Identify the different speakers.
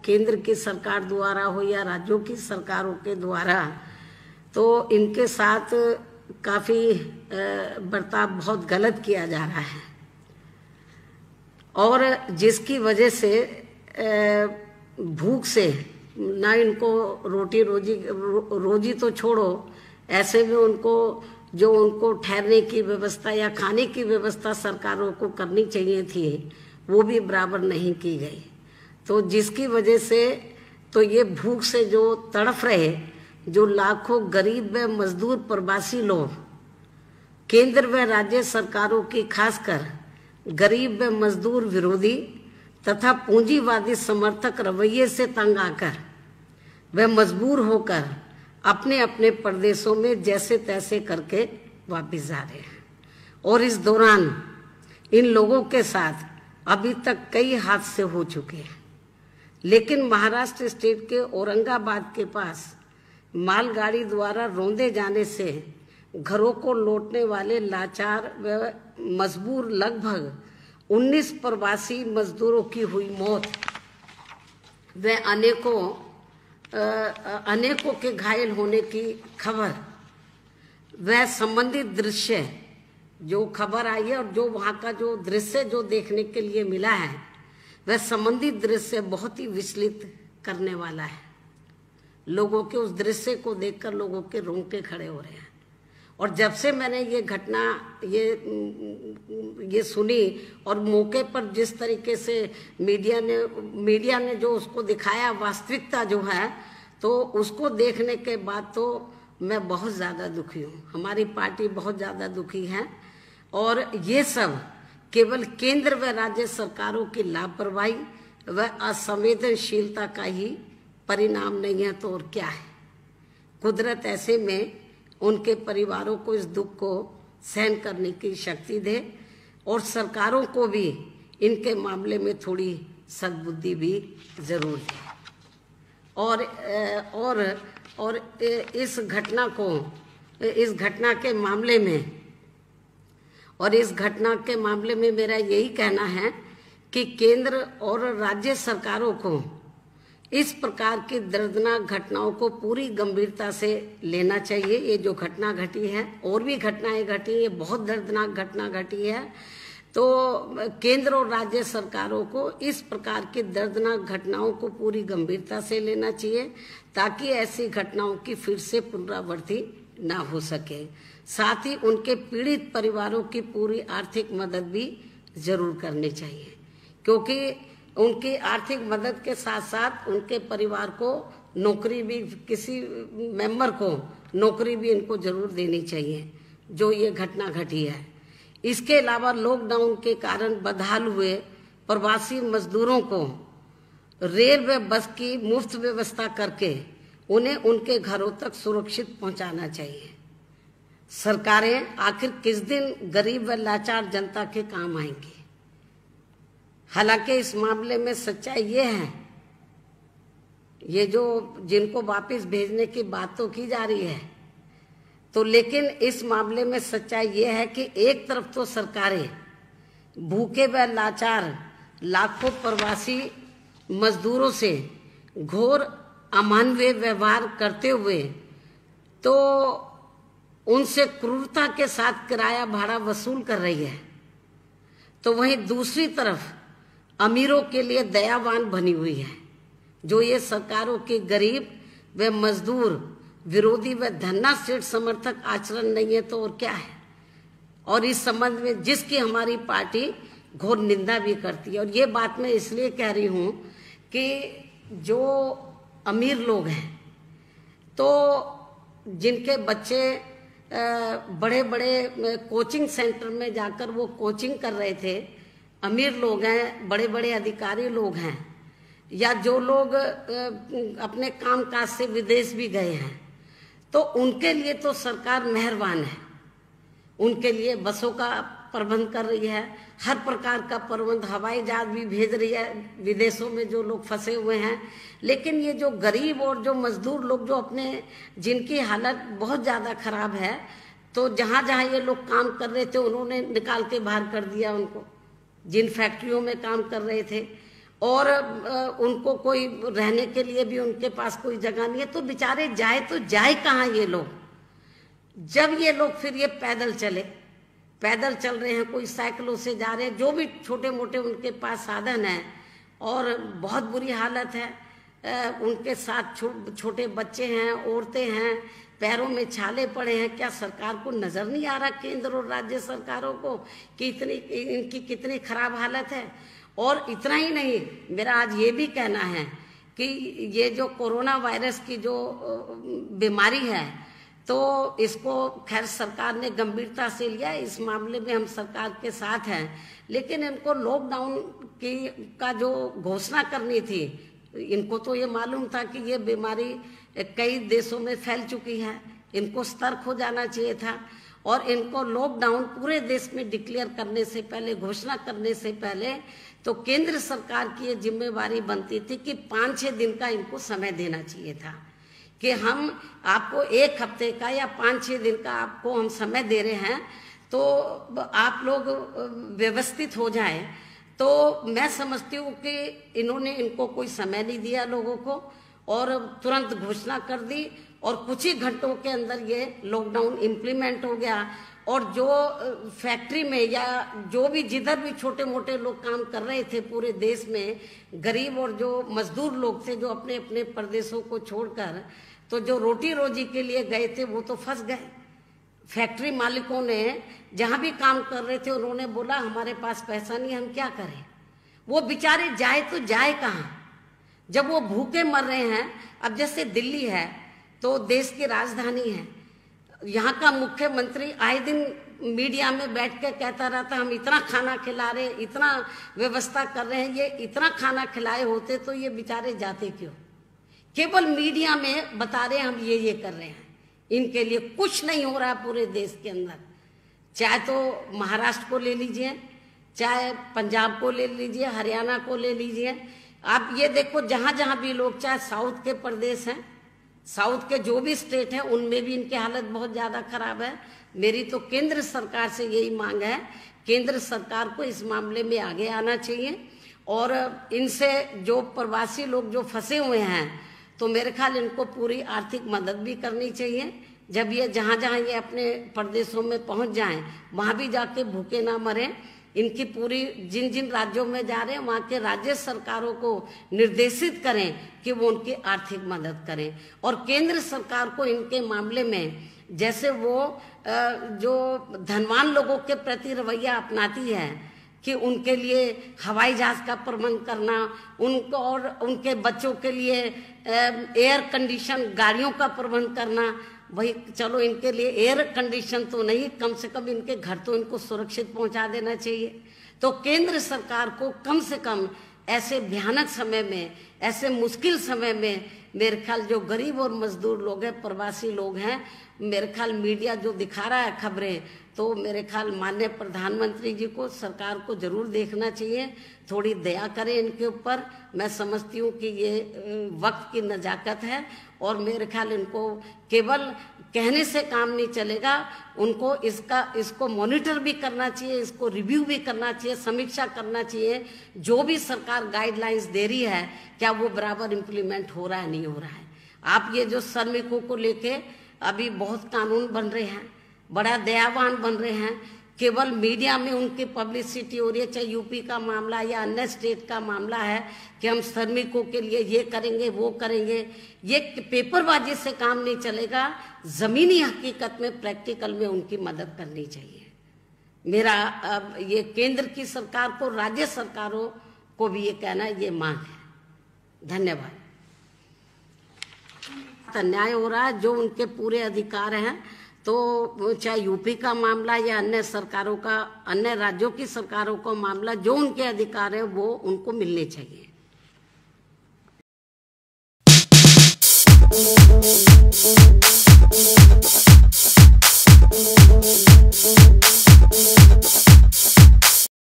Speaker 1: केंद्र की सरकार द्वारा हो या राज्यों की सरकारों के द्वारा, तो इनके साथ काफ़ी बर्ताव बहुत गलत किया जा रहा है, और जिसकी वजह से भूख से ना इनको रोजी तो छोड़ो, ऐसे में उनको ठहरने की व्यवस्था या खाने की व्यवस्था सरकारों को करनी चाहिए थी, वो भी बराबर नहीं की गई। तो जिसकी वजह से तो ये भूख से जो तड़फ रहे, जो लाखों गरीब व मजदूर प्रवासी लोग केंद्र व राज्य सरकारों की खासकर गरीब व मजदूर विरोधी तथा पूंजीवादी समर्थक रवैये से तंग आकर व मजबूर होकर अपने अपने प्रदेशों में जैसे तैसे करके वापस जा रहे हैं। और इस दौरान इन लोगों के साथ अभी तक कई हादसे हो चुके हैं। लेकिन महाराष्ट्र स्टेट के औरंगाबाद के पास मालगाड़ी द्वारा रौंदे जाने से घरों को लौटने वाले लाचार व मजबूर लगभग 19 प्रवासी मजदूरों की हुई मौत व अनेकों के घायल होने की खबर वह संबंधित दृश्य जो खबर आई है और जो वहाँ का जो दृश्य जो देखने के लिए मिला है, वह संबंधित दृश्य बहुत ही विचलित करने वाला है। लोगों के उस दृश्य को देखकर लोगों के रोंगटे खड़े हो रहे हैं। और जब से मैंने ये घटना ये सुनी और मौके पर जिस तरीके से मीडिया ने जो उसको दिखाया, वास्तविकता जो है, तो उसको देखने के बाद तो मैं बहुत ज़्यादा दुखी हूँ। हमारी पार्टी बहुत ज़्यादा दुखी है, और ये सब केवल केंद्र व राज्य सरकारों की लापरवाही व असंवेदनशीलता का ही परिणाम नहीं है तो और क्या है। कुदरत ऐसे में उनके परिवारों को इस दुख को सहन करने की शक्ति दे, और सरकारों को भी इनके मामले में थोड़ी सद्बुद्धि भी जरूर दे। और इस घटना के मामले में मेरा यही कहना है कि केंद्र और राज्य सरकारों को इस प्रकार की दर्दनाक घटनाओं को पूरी गंभीरता से लेना चाहिए। ये जो घटना घटी है, और भी घटनाएं घटी, ये बहुत दर्दनाक घटना घटी है, तो केंद्र और राज्य सरकारों को इस प्रकार की दर्दनाक घटनाओं को पूरी गंभीरता से लेना चाहिए, ताकि ऐसी घटनाओं की फिर से पुनरावृत्ति ना हो सके। साथ ही उनके पीड़ित परिवारों की पूरी आर्थिक मदद भी जरूर करनी चाहिए, क्योंकि उनकी आर्थिक मदद के साथ साथ उनके परिवार को नौकरी भी, किसी मेंबर को नौकरी भी इनको जरूर देनी चाहिए जो ये घटना घटी है। इसके अलावा लॉकडाउन के कारण बदहाल हुए प्रवासी मजदूरों को रेल व बस की मुफ्त व्यवस्था करके उन्हें उनके घरों तक सुरक्षित पहुंचाना चाहिए। सरकारें आखिर किस दिन गरीब व लाचार जनता के काम आएंगी। हालांकि इस मामले में सच्चाई ये है, ये जो जिनको वापस भेजने की बात तो की जा रही है, तो लेकिन इस मामले में सच्चाई ये है कि एक तरफ तो सरकारें भूखे व लाचार लाखों प्रवासी मजदूरों से घोर अमानवीय व्यवहार करते हुए तो उनसे क्रूरता के साथ किराया भाड़ा वसूल कर रही है, तो वहीं दूसरी तरफ अमीरों के लिए दयावान बनी हुई है, जो ये सरकारों के गरीब व मजदूर विरोधी व धन्ना सेठ समर्थक आचरण नहीं है तो और क्या है। और इस संबंध में जिसकी हमारी पार्टी घोर निंदा भी करती है। और ये बात मैं इसलिए कह रही हूँ कि जो अमीर लोग हैं, तो जिनके बच्चे बड़े बड़े कोचिंग सेंटर में जाकर वो कोचिंग कर रहे थे, अमीर लोग हैं, बड़े बड़े अधिकारी लोग हैं, या जो लोग अपने काम काज से विदेश भी गए हैं, तो उनके लिए तो सरकार मेहरबान है। उनके लिए बसों का प्रबंध कर रही है, हर प्रकार का प्रबंध, हवाई जहाज भी भेज रही है विदेशों में जो लोग फंसे हुए हैं। लेकिन ये जो गरीब और जो मजदूर लोग जो अपने, जिनकी हालत बहुत ज़्यादा खराब है, तो जहाँ जहाँ ये लोग काम कर रहे थे उन्होंने निकाल के बाहर कर दिया उनको, जिन फैक्ट्रियों में काम कर रहे थे। और उनको कोई रहने के लिए भी उनके पास कोई जगह नहीं है, तो बेचारे जाए तो जाए कहाँ ये लोग। जब ये लोग फिर ये पैदल चल रहे हैं, कोई साइकिलों से जा रहे हैं, जो भी छोटे मोटे उनके पास साधन है, और बहुत बुरी हालत है। उनके साथ छोटे बच्चे हैं, औरतें हैं, पैरों में छाले पड़े हैं। क्या सरकार को नजर नहीं आ रहा, केंद्र और राज्य सरकारों को, कि इनकी कितनी खराब हालत है। और इतना ही नहीं, मेरा आज ये भी कहना है कि ये जो कोरोना वायरस की जो बीमारी है, तो इसको खैर सरकार ने गंभीरता से लिया, इस मामले में हम सरकार के साथ हैं। लेकिन इनको लॉकडाउन का जो घोषणा करनी थी, इनको तो ये मालूम था कि ये बीमारी कई देशों में फैल चुकी है, इनको सतर्क हो जाना चाहिए था। और इनको लॉकडाउन पूरे देश में डिक्लेयर करने से पहले, घोषणा करने से पहले, तो केंद्र सरकार की ये जिम्मेवारी बनती थी कि 5-6 दिन का इनको समय देना चाहिए था, कि हम आपको 1 हफ्ते का या 5-6 दिन का आपको हम समय दे रहे हैं, तो आप लोग व्यवस्थित हो जाए। तो मैं समझती हूँ कि इन्होंने इनको कोई समय नहीं दिया लोगों को, और तुरंत घोषणा कर दी, और कुछ ही घंटों के अंदर ये लॉकडाउन इम्प्लीमेंट हो गया। और जो फैक्ट्री में या जो भी जिधर भी छोटे मोटे लोग काम कर रहे थे पूरे देश में, गरीब और जो मजदूर लोग थे, जो अपने अपने प्रदेशों को छोड़कर, तो जो रोटी रोजी के लिए गए थे वो तो फंस गए। फैक्ट्री मालिकों ने जहां भी काम कर रहे थे, उन्होंने बोला हमारे पास पैसा नहीं, हम क्या करें। वो बेचारे जाए तो जाए कहाँ, जब वो भूखे मर रहे हैं। अब जैसे दिल्ली है, तो देश की राजधानी है, यहाँ का मुख्यमंत्री आए दिन मीडिया में बैठ के कहता रहता हम इतना खाना खिला रहे, इतना व्यवस्था कर रहे हैं। ये इतना खाना खिलाए होते तो ये बेचारे जाते क्यों। केवल मीडिया में बता रहे हम ये कर रहे हैं, इनके लिए कुछ नहीं हो रहा पूरे देश के अंदर। चाहे तो महाराष्ट्र को ले लीजिए, चाहे पंजाब को ले लीजिए, हरियाणा को ले लीजिए। आप ये देखो, जहां जहां भी लोग, चाहे साउथ के प्रदेश हैं, साउथ के जो भी स्टेट हैं, उनमें भी इनकी हालत बहुत ज्यादा खराब है। मेरी तो केंद्र सरकार से यही मांग है, केंद्र सरकार को इस मामले में आगे आना चाहिए। और इनसे जो प्रवासी लोग जो फंसे हुए हैं, तो मेरे ख्याल इनको पूरी आर्थिक मदद भी करनी चाहिए। जब ये जहां जहां ये अपने प्रदेशों में पहुंच जाएं, वहां भी जाके भूखे ना मरें। इनकी पूरी जिन जिन राज्यों में जा रहे हैं, वहाँ के राज्य सरकारों को निर्देशित करें कि वो उनकी आर्थिक मदद करें। और केंद्र सरकार को इनके मामले में, जैसे वो जो धनवान लोगों के प्रति रवैया अपनाती है, कि उनके लिए हवाई जहाज का प्रबंध करना, उनको और उनके बच्चों के लिए एयर कंडीशन गाड़ियों का प्रबंध करना। भाई चलो, इनके लिए एयर कंडीशन तो नहीं, कम से कम इनके घर तो इनको सुरक्षित पहुंचा देना चाहिए। तो केंद्र सरकार को कम से कम ऐसे भयानक समय में, ऐसे मुश्किल समय में, मेरे ख्याल जो गरीब और मजदूर लोग हैं, प्रवासी लोग हैं, मेरे ख्याल मीडिया जो दिखा रहा है खबरें, तो मेरे ख्याल माननीय प्रधानमंत्री जी को, सरकार को जरूर देखना चाहिए, थोड़ी दया करें इनके ऊपर। मैं समझती हूँ कि ये वक्त की नजाकत है, और मेरे ख्याल इनको केवल कहने से काम नहीं चलेगा, उनको इसको मॉनिटर भी करना चाहिए, इसको रिव्यू भी करना चाहिए, समीक्षा करना चाहिए। जो भी सरकार गाइडलाइंस दे रही है, क्या वो बराबर इम्प्लीमेंट हो रहा है, नहीं हो रहा है। आप ये जो श्रमिकों को लेके अभी बहुत कानून बन रहे हैं, बड़ा दयावान बन रहे हैं, केवल मीडिया में उनकी पब्लिसिटी हो रही है। चाहे यूपी का मामला या अन्य स्टेट का मामला है कि हम श्रमिकों के लिए ये करेंगे, वो करेंगे, ये पेपरबाजी से काम नहीं चलेगा। जमीनी हकीकत में, प्रैक्टिकल में उनकी मदद करनी चाहिए। मेरा ये केंद्र की सरकार को, राज्य सरकारों को भी ये कहना है, ये मांग है। धन्यवाद। अन्याय हो रहा है, जो उनके पूरे अधिकार हैं, तो चाहे यूपी का मामला या अन्य सरकारों का, अन्य राज्यों की सरकारों का मामला, जो उनके अधिकार है वो उनको मिलने चाहिए।